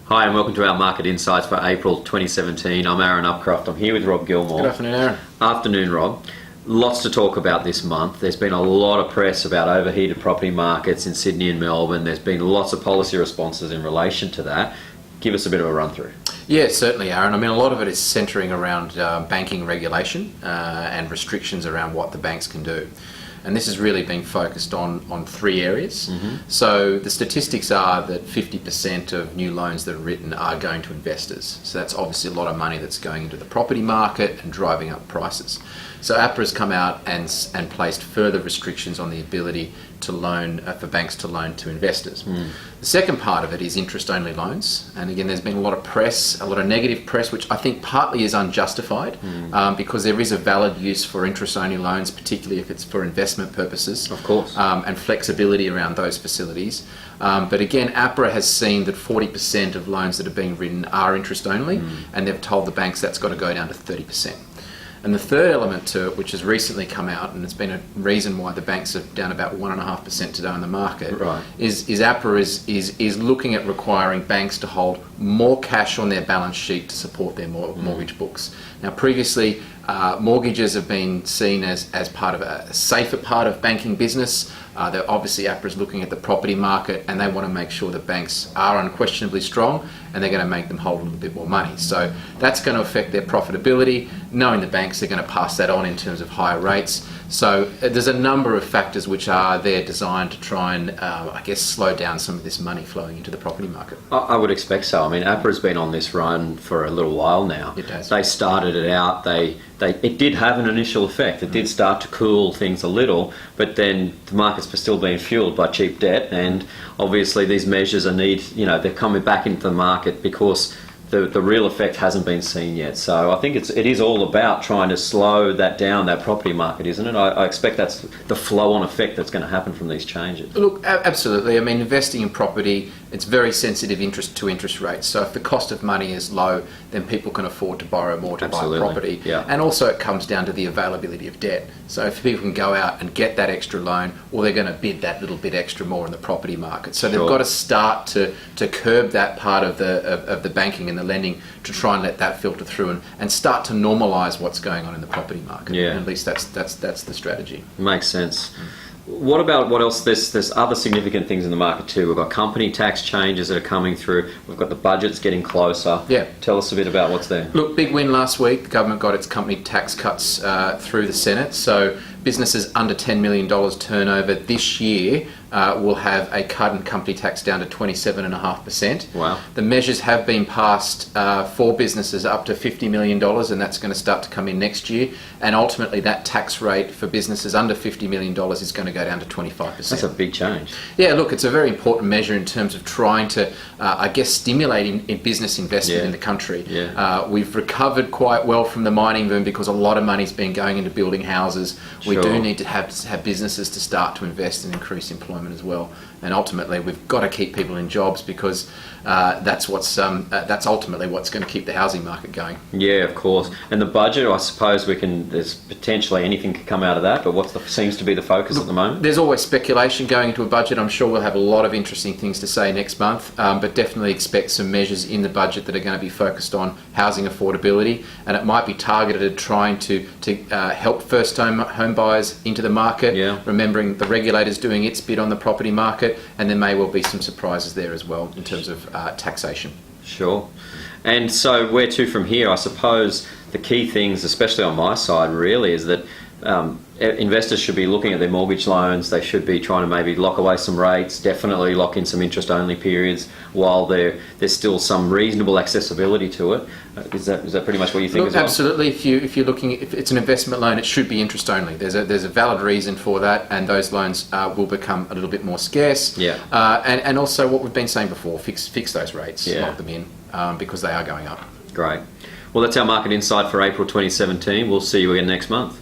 Hi and welcome to our Market Insights for April 2017. I'm Aaron Upcroft. I'm here with Rob Gilmour. Good afternoon, Aaron. Afternoon, Rob. Lots to talk about this month. There's been a lot of press about overheated property markets in Sydney and Melbourne. There's been lots of policy responses in relation to that. Give us a bit of a run through. Yeah, certainly, Aaron. I mean, a lot of it is centering around banking regulation and restrictions around what the banks can do. And this is really being focused on three areas. So the statistics are that 50% of new loans that are written are going to investors. So that's obviously a lot of money that's going into the property market and driving up prices. So APRA has come out and placed further restrictions on the ability to loan for banks to loan to investors. The second part of it is interest-only loans, and again, there's been a lot of press, a lot of negative press, which I think partly is unjustified because there is a valid use for interest-only loans, particularly if it's for investment purposes, of course, and flexibility around those facilities. But again, APRA has seen that 40% of loans that are being written are interest-only, and they've told the banks that's got to go down to 30%. And the third element to it, which has recently come out, and it's been a reason why the banks are down about 1.5% today on the market, right, is APRA is looking at requiring banks to hold more cash on their balance sheet to support their mortgage books. Now, previously, mortgages have been seen as part of a safer part of banking business. They're obviously APRA is looking at the property market, and they want to make sure that banks are unquestionably strong, and they're going to make them hold a little bit more money. So that's going to affect their profitability. Knowing the banks are going to pass that on in terms of higher rates. So there's a number of factors which are there designed to try and, slow down some of this money flowing into the property market. I would expect so. I mean, APRA's been on this run for a little while now. It has. They started it out. It did have an initial effect. It did start to cool things a little, but then the markets were still being fueled by cheap debt, and obviously these measures they're coming back into the market because the real effect hasn't been seen yet. So I think it is all about trying to slow that down, that property market, isn't it? I expect that's the flow-on effect that's going to happen from these changes. Look, absolutely. I mean, investing in property, it's very sensitive to interest rates. So if the cost of money is low, then people can afford to borrow more to buy property. Yeah. And also it comes down to the availability of debt. So if people can go out and get that extra loan, well, they're going to bid that little bit extra more in the property market. So they've got to start to curb that part of the banking and the lending to try and let that filter through and start to normalise what's going on in the property market. Yeah. And at least that's the strategy. Makes sense. What else? There's other significant things in the market too. We've got company tax changes that are coming through. We've got the budgets getting closer. Yeah. Tell us a bit about what's there. Look, big win last week. The government got its company tax cuts through the Senate. So businesses under $10 million turnover this year will have a cut in company tax down to 27.5%. Wow. The measures have been passed for businesses up to $50 million, and that's going to start to come in next year. And ultimately, that tax rate for businesses under $50 million is going to go down to 25%. That's a big change. Yeah, look, it's a very important measure in terms of trying to, stimulate in business investment in the country. Yeah. We've recovered quite well from the mining boom because a lot of money's been going into building houses. We do need to have businesses to start to invest and increase employment as well. And ultimately, we've got to keep people in jobs because that's ultimately what's going to keep the housing market going. Yeah, of course. And the budget, I suppose there's potentially anything could come out of that, but seems to be the focus at the moment? There's always speculation going into a budget. I'm sure we'll have a lot of interesting things to say next month, but definitely expect some measures in the budget that are going to be focused on housing affordability, and it might be targeted at trying to help first home buyers into the market, remembering the regulator's doing its bit on the property market, and there may well be some surprises there as well in terms of taxation. Sure. And so where to from here? I suppose the key things, especially on my side really, is that investors should be looking at their mortgage loans. They should be trying to maybe lock away some rates, definitely lock in some interest-only periods while there's still some reasonable accessibility to it. Is that pretty much what you think as well? Absolutely. If it's an investment loan, it should be interest-only. There's a valid reason for that, and those loans will become a little bit more scarce. Yeah. And also what we've been saying before, fix those rates, lock them in, because they are going up. Great. Well, that's our market insight for April 2017. We'll see you again next month.